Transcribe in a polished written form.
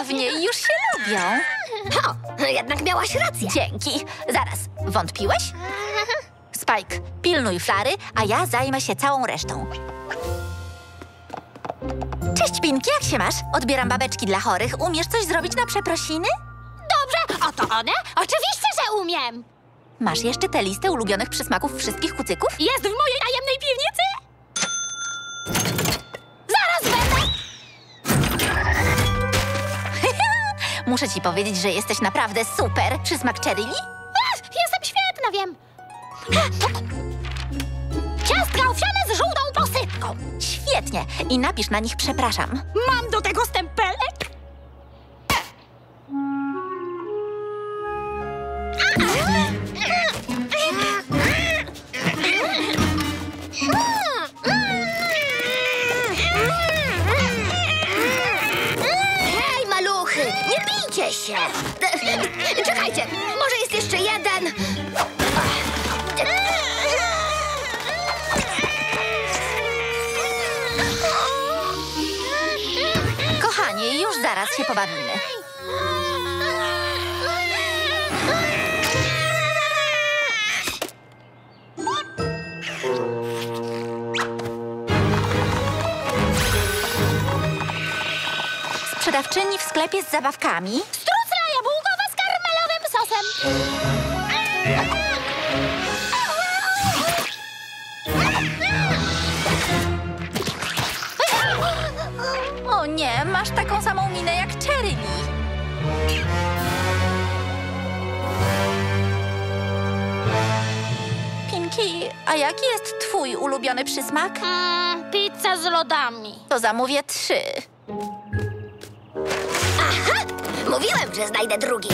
cudownie, już się lubią. Ho, jednak miałaś rację. Dzięki. Zaraz, wątpiłeś? Spike, pilnuj Flary, a ja zajmę się całą resztą. Cześć, Pinki, jak się masz? Odbieram babeczki dla chorych. Umiesz coś zrobić na przeprosiny? Dobrze, oto one? Oczywiście, że umiem. Masz jeszcze tę listę ulubionych przysmaków wszystkich kucyków? Jest w mojej tajemnej piwnicy. Zaraz będę. Muszę ci powiedzieć, że jesteś naprawdę super. Przysmak cherry Lee? Jestem świetna, wiem. Ciastka owsiane z żółtą posypką. Świetnie. I napisz na nich przepraszam. Mam do tego stempelek. Hej, maluchy, nie bijcie się. Czekajcie, może jest jeszcze jeden. Kochanie, już zaraz się pobawimy. Sprzedawczyni w sklepie z zabawkami. Strucla jabłkowa z karmelowym sosem. O nie, masz taką samą minę jak cherry Lee. Pinki, a jaki jest twój ulubiony przysmak? Pizza z lodami. To zamówię 3. Mówiłem, że znajdę drugi.